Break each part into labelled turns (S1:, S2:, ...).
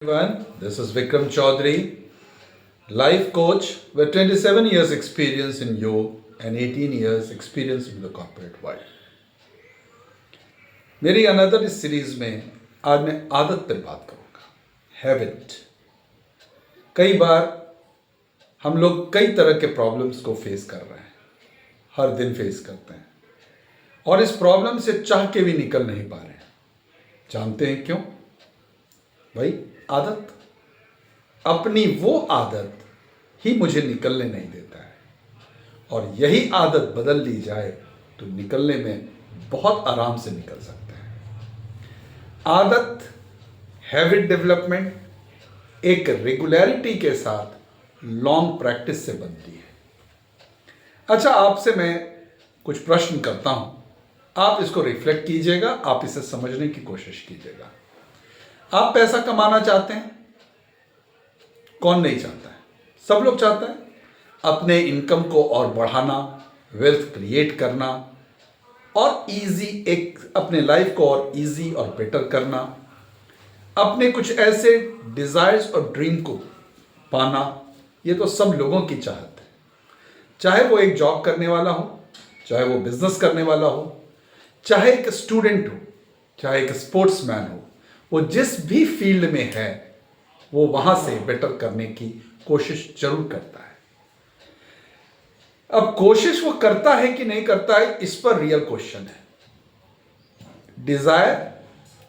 S1: Everyone, this is Vikram Chaudhary, life coach with 27 years experience in yoga and 18 years experience in the corporate world. मेरी another इस series में आज मैं आदत पर बात करूंगा, हैबिट। कई बार हम लोग कई तरह के प्रॉब्लम्स को फेस कर रहे हैं, हर दिन फेस करते हैं और इस प्रॉब्लम से चाह के भी निकल नहीं पा रहे हैं। जानते हैं क्यों? भाई आदत, अपनी वो आदत ही मुझे निकलने नहीं देता है और यही आदत बदल ली जाए तो निकलने में बहुत आराम से निकल सकते हैं। आदत, हैबिट डेवलपमेंट एक रेगुलरिटी के साथ लॉन्ग प्रैक्टिस से बनती है। अच्छा, आपसे मैं कुछ प्रश्न करता हूं, आप इसको रिफ्लेक्ट कीजिएगा, आप इसे समझने की कोशिश कीजिएगा। आप पैसा कमाना चाहते हैं? कौन नहीं चाहता है? सब लोग चाहते हैं अपने इनकम को और बढ़ाना, वेल्थ क्रिएट करना और एक अपने लाइफ को और इजी और बेटर करना, अपने कुछ ऐसे डिजायर्स और ड्रीम को पाना। ये तो सब लोगों की चाहत है, चाहे वो एक जॉब करने वाला हो, चाहे वो बिजनेस करने वाला हो, चाहे एक स्टूडेंट हो, चाहे एक स्पोर्ट्समैन हो। वो जिस भी फील्ड में है वो वहां से बेटर करने की कोशिश जरूर करता है। अब कोशिश वो करता है कि नहीं करता है, इस पर रियल क्वेश्चन है। डिजायर,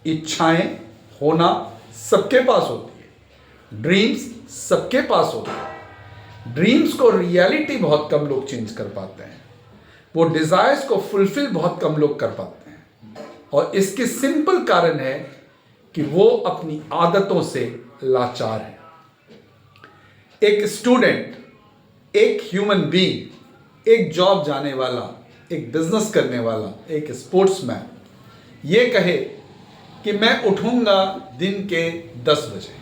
S1: इच्छाएं होना सबके पास होती है, ड्रीम्स सबके पास होते हैं। ड्रीम्स को रियलिटी बहुत कम लोग चेंज कर पाते हैं, वो डिजायर्स को फुलफिल बहुत कम लोग कर पाते हैं और इसके सिंपल कारण है कि वो अपनी आदतों से लाचार है। एक स्टूडेंट, एक ह्यूमन बीइंग, एक जॉब जाने वाला, एक बिजनेस करने वाला, एक स्पोर्ट्समैन ये कहे कि मैं उठूंगा दिन के 10 बजे,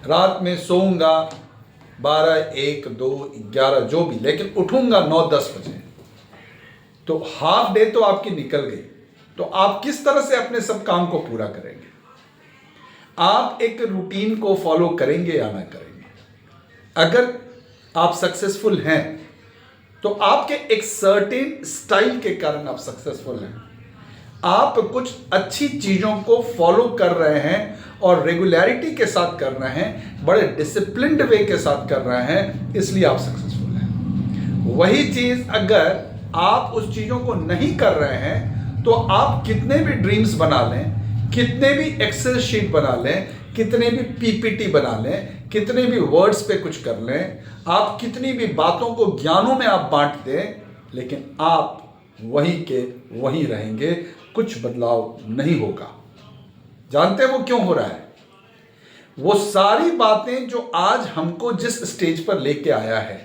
S1: रात में सोऊंगा 12, 1, 2, 11 जो भी, लेकिन उठूंगा 9-10 बजे, तो हाफ डे तो आपकी निकल गई। तो आप किस तरह से अपने सब काम को पूरा करेंगे? आप एक रूटीन को फॉलो करेंगे या ना करेंगे? अगर आप सक्सेसफुल हैं तो आपके एक सर्टेन स्टाइल के कारण आप सक्सेसफुल हैं। आप कुछ अच्छी चीजों को फॉलो कर रहे हैं और रेगुलरिटी के साथ कर रहे हैं, बड़े डिसिप्लिन्ड वे के साथ कर रहे हैं, इसलिए आप सक्सेसफुल हैं। वही चीज अगर आप उस चीजों को नहीं कर रहे हैं तो आप कितने भी ड्रीम्स बना लें, कितने भी एक्सेल शीट बना लें, कितने भी पीपीटी बना लें, कितने भी वर्ड्स पे कुछ कर लें, आप कितनी भी बातों को ज्ञानों में आप बांट दें, लेकिन आप वही के वही रहेंगे, कुछ बदलाव नहीं होगा। जानते हैं वो क्यों हो रहा है? वो सारी बातें जो आज हमको जिस स्टेज पर लेके आया है,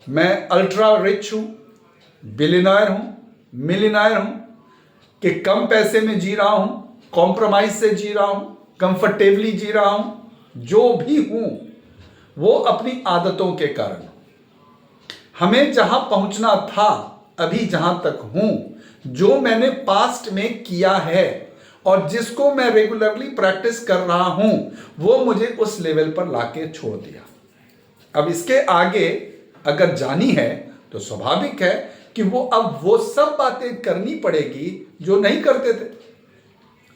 S1: मैं अल्ट्रा रिच हूं, बिलियनर हूं, मिलियनर हूं, कि कम पैसे में जी रहा हूं, कॉम्प्रोमाइज से जी रहा हूं, कंफर्टेबली जी रहा हूं, जो भी हूं वो अपनी आदतों के कारण। हमें जहां पहुंचना था, अभी जहां तक हूं, जो मैंने पास्ट में किया है और जिसको मैं रेगुलरली प्रैक्टिस कर रहा हूं, वो मुझे उस लेवल पर लाके छोड़ दिया। अब इसके आगे अगर जानी है तो स्वाभाविक है कि वो अब वो सब बातें करनी पड़ेगी जो नहीं करते थे।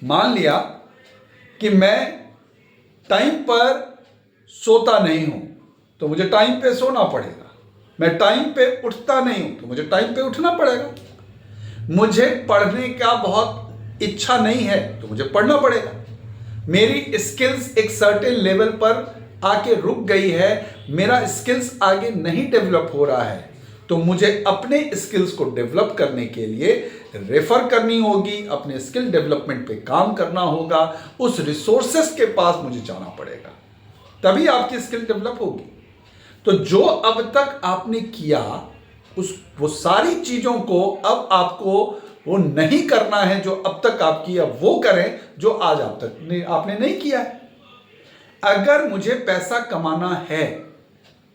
S1: मान लिया कि मैं टाइम पर सोता नहीं हूं तो मुझे टाइम पे सोना पड़ेगा। मैं टाइम पे उठता नहीं हूं तो मुझे टाइम पे उठना पड़ेगा। मुझे पढ़ने का बहुत इच्छा नहीं है तो मुझे पढ़ना पड़ेगा। मेरी स्किल्स एक सर्टेन लेवल पर आके रुक गई है, मेरा स्किल्स आगे नहीं डेवलप हो रहा है, तो मुझे अपने स्किल्स को डेवलप करने के लिए रेफर करनी होगी, अपने स्किल डेवलपमेंट पे काम करना होगा, उस रिसोर्सेस के पास मुझे जाना पड़ेगा, तभी आपकी स्किल डेवलप होगी। तो जो अब तक आपने किया वो सारी चीजों को अब आपको वो नहीं करना है जो अब तक आप किया, वो करें जो आज आप तक आपने नहीं किया है। अगर मुझे पैसा कमाना है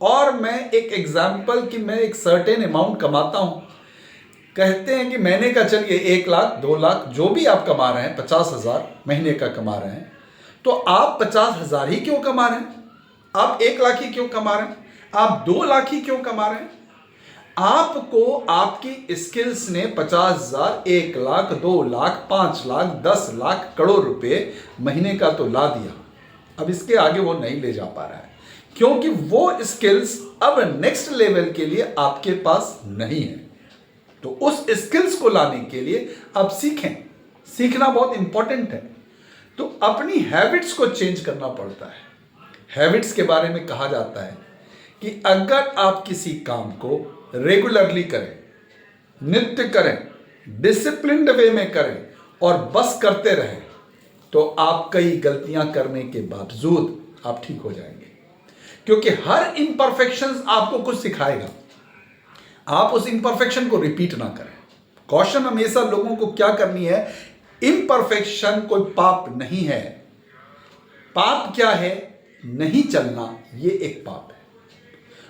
S1: और मैं एक एग्जाम्पल कि मैं एक सर्टेन अमाउंट कमाता हूं, कहते हैं कि महीने का चलिए 1 लाख 2 लाख जो भी आप कमा रहे हैं, 50,000 महीने का कमा रहे हैं, तो आप 50,000 ही क्यों कमा रहे हैं? आप 1 लाख ही क्यों कमा रहे हैं? आप 2 लाख ही क्यों कमा रहे हैं? आपको आपकी स्किल्स ने 50,000, 1 लाख, 2 लाख, 5 लाख, 10 लाख, करोड़ रुपए महीने का तो ला दिया। अब इसके आगे वो नहीं ले जा पा रहा है क्योंकि वो स्किल्स अब नेक्स्ट लेवल के लिए आपके पास नहीं है। तो उस स्किल्स को लाने के लिए अब सीखें। सीखना बहुत इंपॉर्टेंट है। तो अपनी हैबिट्स को चेंज करना पड़ता है। हैबिट्स के बारे में कहा जाता है कि अगर आप किसी काम को रेगुलरली करें, नित्य करें, डिसिप्लिन्ड वे में करें और बस करते रहें, तो आप कई गलतियां करने के बावजूद आप ठीक हो जाएंगे। क्योंकि हर इम्परफेक्शन आपको कुछ सिखाएगा। आप उस इम्परफेक्शन को रिपीट ना करें। कॉशन हमेशा लोगों को क्या करनी है, इम्परफेक्शन कोई पाप नहीं है। पाप क्या है? नहीं चलना, ये एक पाप है।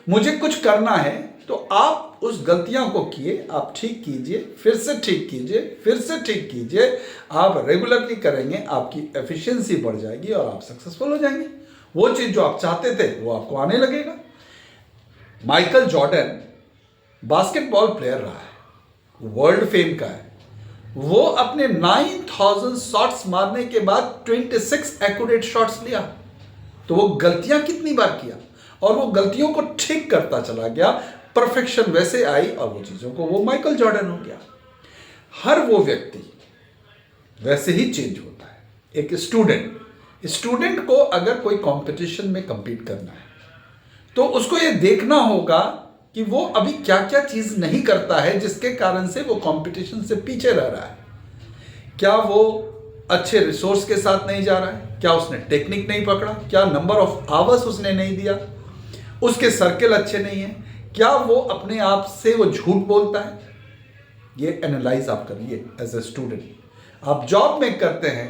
S1: मुझे कुछ करना है तो आप उस गलतियों को किए, आप ठीक कीजिए, फिर से ठीक कीजिए, फिर से ठीक कीजिए। आप रेगुलरली करेंगे, आपकी एफिशिएंसी बढ़ जाएगी और आप सक्सेसफुल हो जाएंगे। वो चीज़ जो आप चाहते थे वो आपको आने लगेगा। माइकल जॉर्डन बास्केटबॉल प्लेयर रहा है, वर्ल्ड फेम का है। वो अपने 9,000 शॉट्स मारने के बाद 26 एक्यूरेट शॉट्स लिया। तो वो गलतियां कितनी बार किया और वो गलतियों को ठीक करता चला गया। परफेक्शन वैसे आई और वो चीज़ों को वो माइकल जॉर्डन हो गया। हर वो व्यक्ति वैसे ही चेंज होता है। एक स्टूडेंट को अगर कोई कंपटीशन में compete करना है तो उसको ये देखना होगा कि वो अभी क्या क्या चीज़ नहीं करता है जिसके कारण से वो कंपटीशन से पीछे रह रहा है। क्या वो अच्छे रिसोर्स के साथ नहीं जा रहा है? क्या उसने टेक्निक नहीं पकड़ा? क्या नंबर ऑफ आवर्स उसने नहीं दिया? उसके सर्कल अच्छे नहीं है? क्या वो अपने आप से वो झूठ बोलता है? ये एनालाइज आप करिए एज ए स्टूडेंट। आप जॉब में करते हैं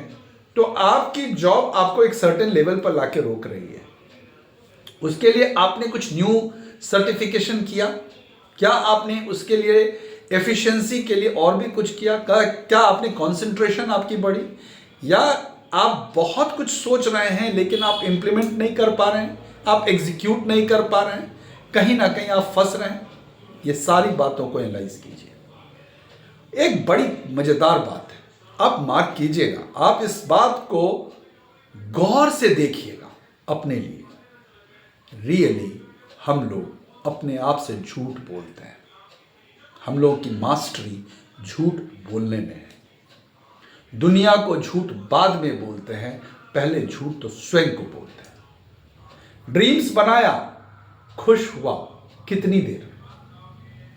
S1: तो आपकी जॉब आपको एक सर्टेन लेवल पर लाके रोक रही है। उसके लिए आपने कुछ न्यू सर्टिफिकेशन किया? क्या आपने उसके लिए एफिशिएंसी के लिए और भी कुछ किया? क्या आपने कंसंट्रेशन आपकी बढ़ी? या आप बहुत कुछ सोच रहे हैं लेकिन आप इंप्लीमेंट नहीं कर पा रहे हैं, आप एग्जीक्यूट नहीं कर पा रहे हैं, कहीं ना कहीं आप फंस रहे हैं? ये सारी बातों को एनालाइज कीजिए। एक बड़ी मजेदार बात है, आप मार्क कीजिएगा, आप इस बात को गौर से देखिएगा अपने लिए। रियली हम लोग अपने आप से झूठ बोलते हैं। हम लोगों की मास्टरी झूठ बोलने में है। दुनिया को झूठ बाद में बोलते हैं, पहले झूठ तो स्वयं को बोलते हैं। ड्रीम्स बनाया, खुश हुआ, कितनी देर?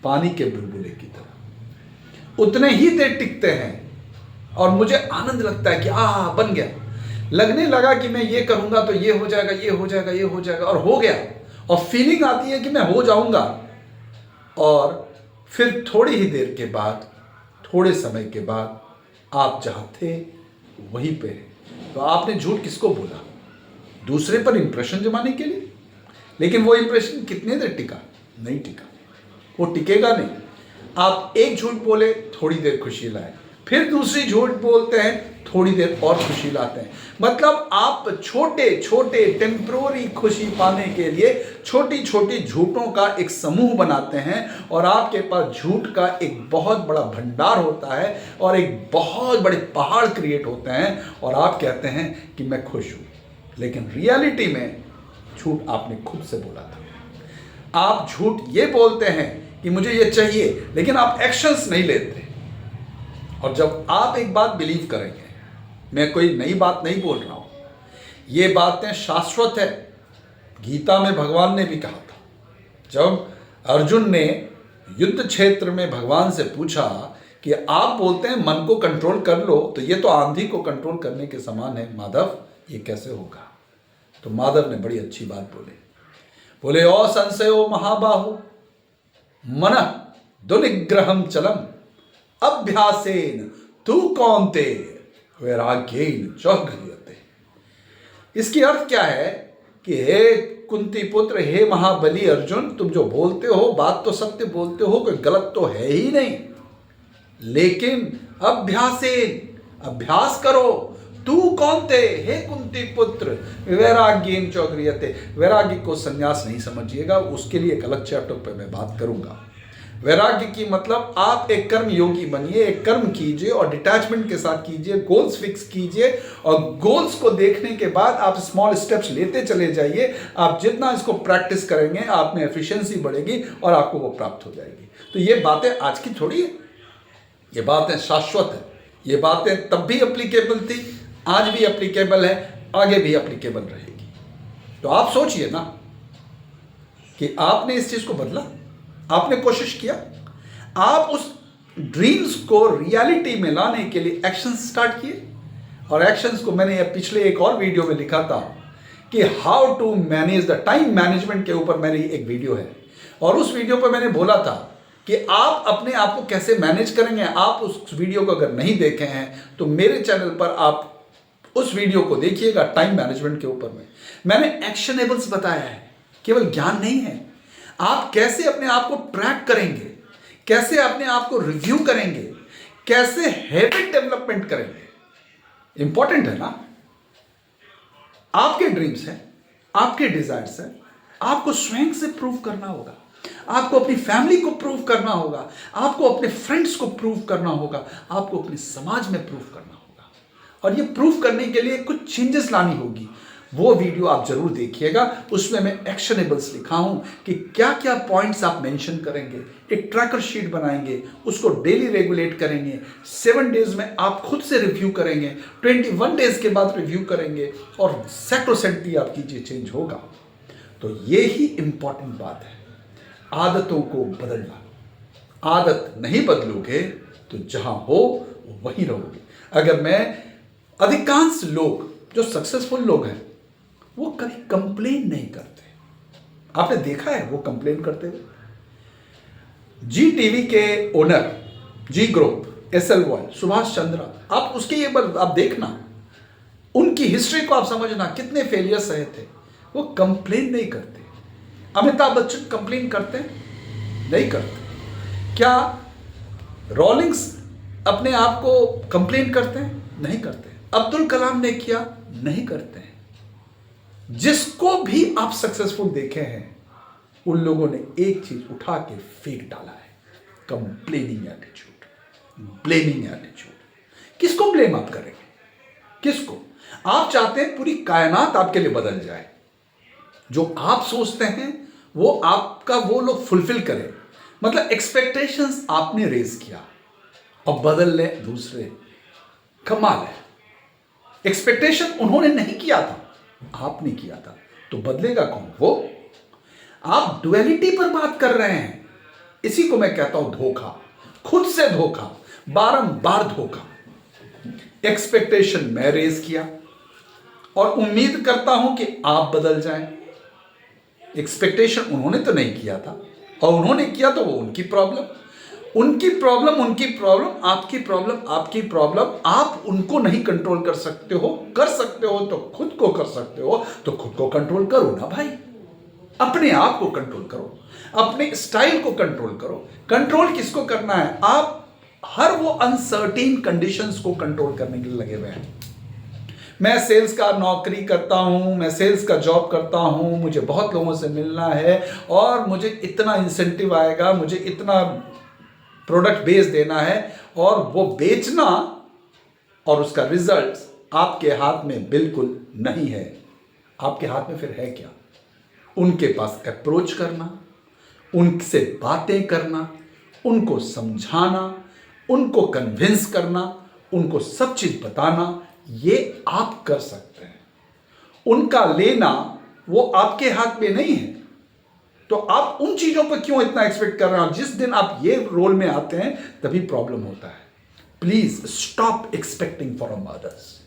S1: पानी के बुलबुले की तरह उतने ही देर टिकते हैं और मुझे आनंद लगता है कि बन गया। लगने लगा कि मैं ये करूंगा तो ये हो जाएगा, ये हो जाएगा, ये हो जाएगा, और हो गया। और फीलिंग आती है कि मैं हो जाऊंगा, और फिर थोड़ी ही देर के बाद, थोड़े समय के बाद आप जहां थे वहीं पे हैं। तो आपने झूठ किसको बोला? दूसरे पर इंप्रेशन जमाने के लिए। लेकिन वो इंप्रेशन कितने देर टिका? नहीं टिका, वो टिकेगा नहीं। आप एक झूठ बोले, थोड़ी देर खुशी लाए, फिर दूसरी झूठ बोलते हैं, थोड़ी देर और खुशी लाते हैं। मतलब आप छोटे छोटे टेम्पररी खुशी पाने के लिए छोटी छोटी झूठों का एक समूह बनाते हैं, और आपके पास झूठ का एक बहुत बड़ा भंडार होता है और एक बहुत बड़े पहाड़ क्रिएट होते हैं, और आप कहते हैं कि मैं खुश हूं। लेकिन रियलिटी में झूठ आपने खुद से बोला था। आप झूठ ये बोलते हैं कि मुझे ये चाहिए, लेकिन आप एक्शंस नहीं लेते। और जब आप एक बात बिलीव करेंगे, मैं कोई नई बात नहीं बोल रहा हूं, ये बातें शाश्वत है। गीता में भगवान ने भी कहा था, जब अर्जुन ने युद्ध क्षेत्र में भगवान से पूछा कि आप बोलते हैं मन को कंट्रोल कर लो, तो ये तो आंधी को कंट्रोल करने के समान है माधव, ये कैसे होगा? तो माधव ने बड़ी अच्छी बात बोले, ओ संशयो महाबाहु मनः दुनिग्रहम चलम अभ्यासेन तू कौन्ते वैराग्येन च गृह्यते। इसकी अर्थ क्या है कि हे कुंती पुत्र, हे महाबली अर्जुन, तुम जो बोलते हो बात तो सत्य बोलते हो, कोई गलत तो है ही नहीं, लेकिन अभ्यासेन, अभ्यास करो तू कौन थे हे कुंती पुत्र वैराग्येन च गृह्यते। वैराग्य को संन्यास नहीं समझिएगा, उसके लिए एक अलग चैप्टर पर मैं बात करूंगा। वैराग्य की मतलब आप एक कर्म योगी बनिए, एक कर्म कीजिए और डिटैचमेंट के साथ कीजिए, गोल्स फिक्स कीजिए और गोल्स को देखने के बाद आप स्मॉल स्टेप्स लेते चले जाइए। आप जितना इसको प्रैक्टिस करेंगे आप में एफिशिएंसी बढ़ेगी और आपको वो प्राप्त हो जाएगी। तो ये बातें आज की थोड़ी है, ये बातें शाश्वत है, ये बातें तब भी एप्लीकेबल थी, आज भी एप्लीकेबल है, आगे भी एप्लीकेबल रहेगी। तो आप सोचिए ना कि आपने इस चीज को बदला, आपने कोशिश किया, आप उस ड्रीम्स को रियलिटी में लाने के लिए एक्शन स्टार्ट किए। और एक्शंस को मैंने पिछले एक और वीडियो में लिखा था कि how to manage the time management के ऊपर मेरी एक वीडियो है, और उस वीडियो पर मैंने बोला था कि आप अपने आप को कैसे मैनेज करेंगे। आप उस वीडियो को अगर नहीं देखे हैं तो मेरे चैनल पर आप उस वीडियो को देखिएगा, टाइम मैनेजमेंट के ऊपर में मैंने एक्शनेबल्स बताया है, केवल ज्ञान नहीं है। आप कैसे अपने आप को ट्रैक करेंगे, कैसे अपने आप को रिव्यू करेंगे, कैसे हैबिट डेवलपमेंट करेंगे, इंपॉर्टेंट है ना। आपके ड्रीम्स हैं, आपके डिजायर्स हैं, आपको स्वयं से प्रूव करना होगा, आपको अपनी फैमिली को प्रूव करना होगा, आपको अपने फ्रेंड्स को प्रूव करना होगा, आपको अपने समाज में प्रूव करना होगा। और ये प्रूव करने के लिए कुछ चेंजेस लानी होगी। वो वीडियो आप जरूर देखिएगा, उसमें मैं एक्शनेबल्स लिखा हूं कि क्या क्या पॉइंट्स आप मेंशन करेंगे, एक ट्रैकर शीट बनाएंगे, उसको डेली रेगुलेट करेंगे, 7 डेज में आप खुद से रिव्यू करेंगे, 21 डेज के बाद रिव्यू करेंगे और सैक्रोसेंटली आपकी चीज चेंज होगा। तो ये ही इंपॉर्टेंट बात है, आदतों को बदलना। आदत नहीं बदलोगे तो जहां हो वहीं रहोगे। अगर मैं अधिकांश लोग जो सक्सेसफुल लोग हैं वो कभी कंप्लेन नहीं करते, आपने देखा है वो कंप्लेन करते हुए। जी टीवी के owner, Zee group, SL world, Subhash Chandra, आप उसके ये आप देखना, उनकी हिस्ट्री को आप समझना, कितने फेलियर्स रहे थे, वो कंप्लेन नहीं करते। अमिताभ बच्चन कंप्लेन करते हैं? नहीं करते। क्या रॉलिंग्स अपने आप को कंप्लेन करते हैं? नहीं करते। अब्दुल कलाम ने किया? नहीं करते हैं। जिसको भी आप सक्सेसफुल देखे हैं उन लोगों ने एक चीज उठा के फेंक डाला है, कंप्लेनिंग एटीट्यूड, ब्लेमिंग एटीट्यूड। किसको ब्लेम आप करेंगे? किसको? आप चाहते हैं पूरी कायनात आपके लिए बदल जाए, जो आप सोचते हैं वो आपका वो लोग फुलफिल करें, मतलब एक्सपेक्टेशंस आपने रेज किया और बदल ले दूसरे। कमाल है। एक्सपेक्टेशन उन्होंने नहीं किया था, आपने किया था, तो बदलेगा कौन? वो। आप डुअलिटी पर बात कर रहे हैं, इसी को मैं कहता हूं धोखा, खुद से धोखा, बारंबार धोखा। एक्सपेक्टेशन मैं रेज किया और उम्मीद करता हूं कि आप बदल जाएं। एक्सपेक्टेशन उन्होंने तो नहीं किया था, और उन्होंने किया तो वो उनकी प्रॉब्लम, उनकी प्रॉब्लम, उनकी प्रॉब्लम, आपकी प्रॉब्लम, आपकी प्रॉब्लम। आप उनको नहीं कंट्रोल कर सकते हो, कर सकते हो तो खुद को कर सकते हो, तो खुद को कंट्रोल करो ना भाई। अपने आप को कंट्रोल करो, अपने स्टाइल को कंट्रोल करो। कंट्रोल किसको करना है? आप हर वो अनसर्टेन कंडीशंस को कंट्रोल करने के लिए लगे हुए हैं। मैं सेल्स का नौकरी करता हूं, मैं सेल्स का जॉब करता हूं, मुझे बहुत लोगों से मिलना है और मुझे इतना इंसेंटिव आएगा, मुझे इतना प्रोडक्ट बेच देना है, और वो बेचना और उसका रिजल्ट आपके हाथ में बिल्कुल नहीं है। आपके हाथ में फिर है क्या? उनके पास अप्रोच करना, उनसे बातें करना, उनको समझाना, उनको कन्विंस करना, उनको सब चीज बताना, ये आप कर सकते हैं। उनका लेना वो आपके हाथ में नहीं है। तो आप उन चीजों पर क्यों इतना एक्सपेक्ट कर रहे हो? जिस दिन आप ये रोल में आते हैं तभी प्रॉब्लम होता है। Please stop expecting from others.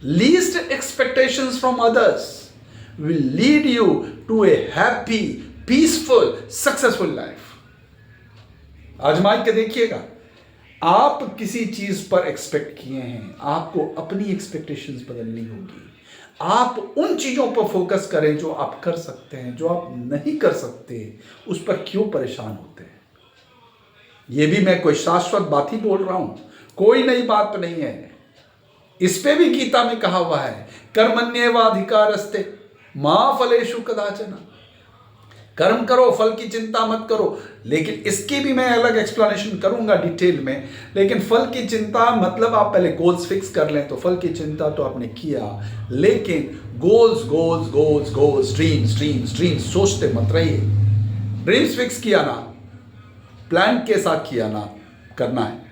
S1: Least expectations from others will lead you to a happy, peaceful, successful life. आजमा के देखिएगा। आप किसी चीज पर एक्सपेक्ट किए हैं, आपको अपनी एक्सपेक्टेशंस बदलनी होगी। आप उन चीजों पर फोकस करें जो आप कर सकते हैं, जो आप नहीं कर सकते उस पर क्यों परेशान होते हैं? ये भी मैं कोई शाश्वत बात ही बोल रहा हूं, कोई नई बात तो नहीं है। इस पे भी गीता में कहा हुआ है, कर्मण्येवाधिकारस्ते मा फलेषु कदाचन। कर्म करो, फल की चिंता मत करो। लेकिन इसकी भी मैं अलग एक्सप्लेनेशन करूंगा डिटेल में। लेकिन फल की चिंता मतलब आप पहले गोल्स फिक्स कर लें, तो फल की चिंता तो आपने किया, लेकिन goals goals goals goals, dreams dreams dreams सोचते मत रहिए। ड्रीम्स फिक्स किया ना, प्लान के साथ किया ना, करना है।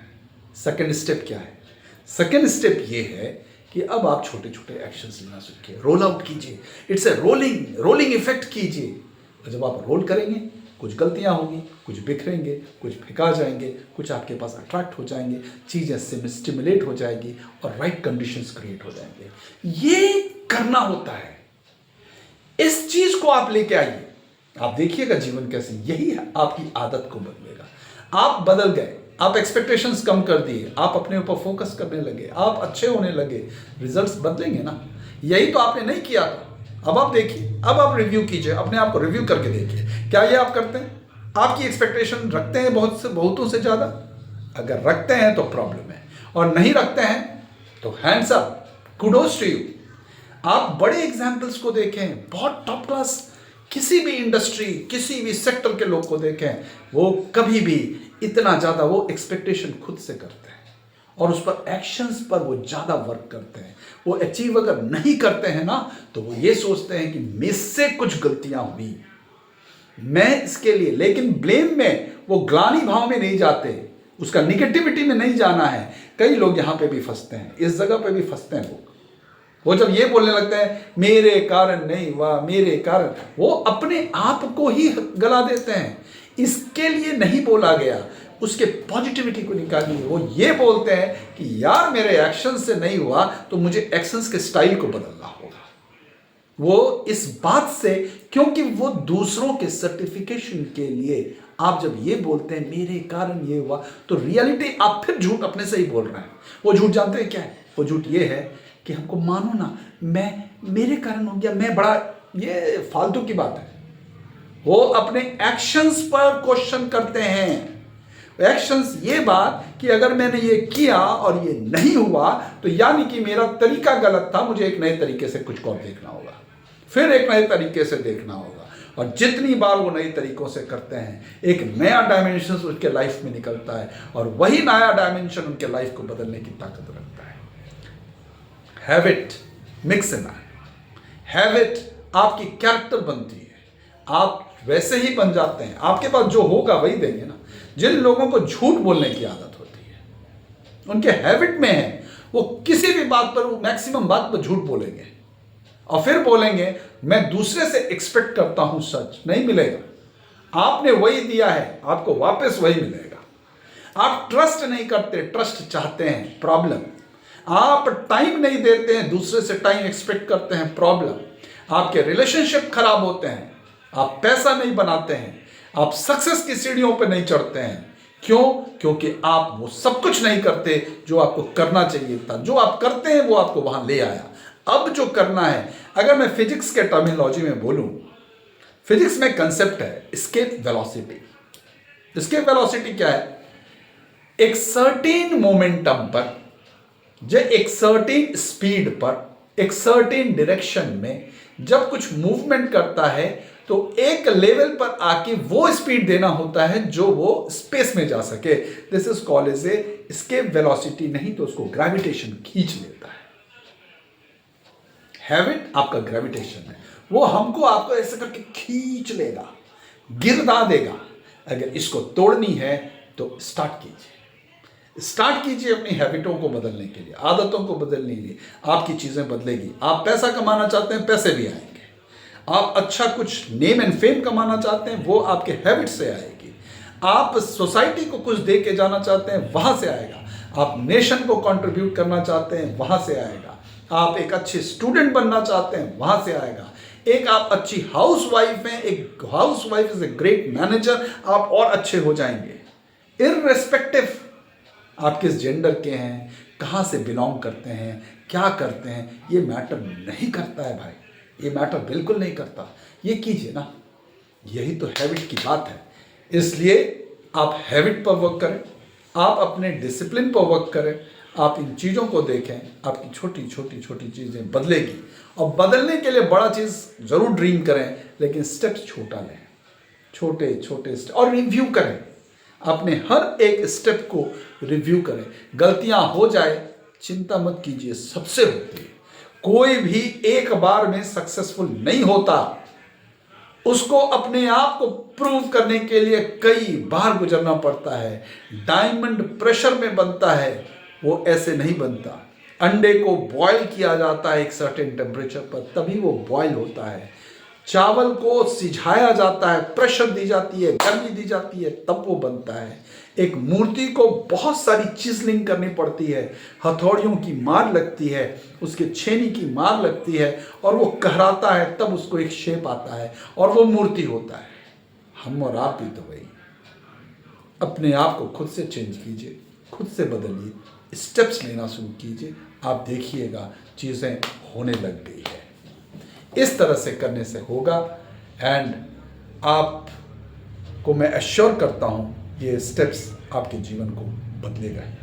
S1: सेकेंड स्टेप क्या है? सेकेंड स्टेप ये है कि अब आप छोटे छोटे एक्शंस लेना सीखिए, रोल आउट कीजिए। इट्स ए रोलिंग इफेक्ट कीजिए। जब आप रोल करेंगे, कुछ गलतियां होंगी, कुछ बिखरेंगे, कुछ फेंका जाएंगे, कुछ आपके पास अट्रैक्ट हो जाएंगे, चीज़ें स्टिमुलेट हो जाएगी और राइट कंडीशंस क्रिएट हो जाएंगे। ये करना होता है। इस चीज को आप लेके आइए, आप देखिएगा जीवन कैसे, यही है आपकी आदत को बदलेगा। आप बदल गए, आप एक्सपेक्टेशंस कम कर दिए, आप अपने ऊपर फोकस करने लगे, आप अच्छे होने लगे, रिजल्ट्स बदलेंगे ना। यही तो आपने नहीं किया था। अब आप देखिए, अब आप रिव्यू कीजिए, अपने आप को रिव्यू करके देखिए, क्या ये आप करते हैं? आपकी एक्सपेक्टेशन रखते हैं बहुतों से ज्यादा? अगर रखते हैं तो प्रॉब्लम है, और नहीं रखते हैं तो hands up, kudos to you. आप बड़े एग्जाम्पल्स को देखें, बहुत टॉप क्लास किसी भी इंडस्ट्री, किसी भी सेक्टर के लोग को देखें, वो कभी भी इतना ज्यादा वो एक्सपेक्टेशन खुद से करते हैं और उस पर एक्शंस पर वो ज्यादा वर्क करते हैं। वो अचीव अगर नहीं करते हैं ना, तो वो ये सोचते हैं कि मुझसे कुछ गलतियां हुई, मैं इसके लिए। लेकिन ब्लेम में, वो ग्लानि भाव में नहीं जाते, उसका निगेटिविटी में नहीं जाना है। कई लोग यहां पे भी फंसते हैं, इस जगह पे भी फंसते हैं लोग। वो जब ये बोलने लगते हैं मेरे कारण नहीं हुआ, मेरे कारण, वो अपने आप को ही गला देते हैं। इसके लिए नहीं बोला गया, उसके पॉजिटिविटी को निकालिए। वो ये बोलते हैं कि यार मेरे एक्शन से नहीं हुआ, तो मुझे एक्शंस के स्टाइल को बदलना होगा। वो इस बात से, क्योंकि वो दूसरों के सर्टिफिकेशन के लिए, आप जब ये बोलते हैं मेरे कारण ये हुआ, तो रियलिटी आप फिर झूठ अपने से ही बोल रहे हैं। वो झूठ जानते हैं क्या है? वो झूठ ये है कि हमको मानो ना, मेरे कारण हो गया, मैं बड़ा, ये फालतू की बात है। वो अपने एक्शंस पर क्वेश्चन करते हैं। एक्शंस ये बात कि अगर मैंने ये किया और ये नहीं हुआ, तो यानी कि मेरा तरीका गलत था, मुझे एक नए तरीके से कुछ को देखना होगा, फिर एक नए तरीके से देखना होगा। और जितनी बार वो नए तरीकों से करते हैं, एक नया डायमेंशन उनके लाइफ में निकलता है, और वही नया डायमेंशन उनके लाइफ को बदलने की ताकत रखता है। हैबिट मिक्स इन, हैबिट आपकी कैरेक्टर बनती है, आप वैसे ही बन जाते हैं। आपके पास जो होगा वही देंगे ना। जिन लोगों को झूठ बोलने की आदत होती है, उनके हैबिट में है, वो किसी भी बात पर, वो मैक्सिमम बात पर झूठ बोलेंगे और फिर बोलेंगे मैं दूसरे से एक्सपेक्ट करता हूं सच। नहीं मिलेगा। आपने वही दिया है, आपको वापस वही मिलेगा। आप ट्रस्ट नहीं करते, ट्रस्ट चाहते हैं, प्रॉब्लम। आप टाइम नहीं देते हैं, दूसरे से टाइम एक्सपेक्ट करते हैं, प्रॉब्लम। आपके रिलेशनशिप खराब होते हैं, आप पैसा नहीं बनाते हैं, आप सक्सेस की सीढ़ियों पर नहीं चढ़ते हैं। क्यों? क्योंकि आप वो सब कुछ नहीं करते जो आपको करना चाहिए था। जो आप करते हैं वो आपको वहां ले आया। अब जो करना है, अगर मैं फिजिक्स के टर्मिनोलॉजी में बोलूं, फिजिक्स में कंसेप्ट है एस्केप वेलोसिटी। एस्केप वेलोसिटी क्या है? एक सर्टेन मोमेंटम पर, एक सर्टेन स्पीड पर, एक सर्टेन डायरेक्शन में जब कुछ मूवमेंट करता है, तो एक लेवल पर आके वो स्पीड देना होता है जो वो स्पेस में जा सके। This is called as escape velocity, नहीं तो उसको ग्रेविटेशन खींच लेता है। हैबिट आपका ग्रेविटेशन है, वो हमको आपको ऐसे करके खींच लेगा, गिरदा देगा। अगर इसको तोड़नी है तो स्टार्ट कीजिए अपनी हैबिटों को बदलने के लिए, आदतों को बदलने के लिए। आपकी चीजें बदलेगी। आप पैसा कमाना चाहते हैं, पैसे भी आएंगे। आप अच्छा कुछ नेम एंड फेम कमाना चाहते हैं, वो आपके हैबिट से आएगी। आप सोसाइटी को कुछ दे के जाना चाहते हैं, वहां से आएगा। आप नेशन को कंट्रीब्यूट करना चाहते हैं, वहां से आएगा। आप एक अच्छे स्टूडेंट बनना चाहते हैं, वहां से आएगा। एक आप अच्छी हाउस वाइफ हैं, एक house wife is a great manager, आप और अच्छे हो जाएंगे। इररेस्पेक्टिव आप किस जेंडर के हैं, कहाँ से बिलोंग करते हैं, क्या करते हैं, ये मैटर नहीं करता है भाई, ये मैटर बिल्कुल नहीं करता। ये कीजिए ना, यही तो हैबिट की बात है। इसलिए आप हैबिट पर वर्क करें, आप अपने डिसिप्लिन पर वर्क करें, आप इन चीज़ों को देखें, आपकी छोटी छोटी छोटी चीज़ें बदलेगी। और बदलने के लिए बड़ा चीज़ ज़रूर ड्रीम करें, लेकिन स्टेप्स छोटा लें, छोटे छोटे स्टेप, और रिव्यू करें। अपने हर एक स्टेप को रिव्यू करें। गलतियां हो जाए, चिंता मत कीजिए, सबसे होती है। कोई भी एक बार में सक्सेसफुल नहीं होता। उसको अपने आप को प्रूव करने के लिए कई बार गुजरना पड़ता है। डायमंड प्रेशर में बनता है, वो ऐसे नहीं बनता। अंडे को बॉयल किया जाता है एक सर्टेन टेम्परेचर पर, तभी वो बॉयल होता है। चावल को सिझाया जाता है, प्रेशर दी जाती है, गर्मी दी जाती है, तब वो बनता है। एक मूर्ति को बहुत सारी चिजलिंग करनी पड़ती है, हथौड़ियों की मार लगती है, उसके छेनी की मार लगती है, और वो कहराता है, तब उसको एक शेप आता है और वो मूर्ति होता है। हम और आप भी तो वही। अपने आप को खुद से चेंज कीजिए, खुद से बदलिए, स्टेप्स लेना शुरू कीजिए। आप देखिएगा चीज़ें होने लग गई है। इस तरह से करने से होगा, एंड आपको मैं एश्योर करता हूँ ये स्टेप्स आपके जीवन को बदलेगा ही।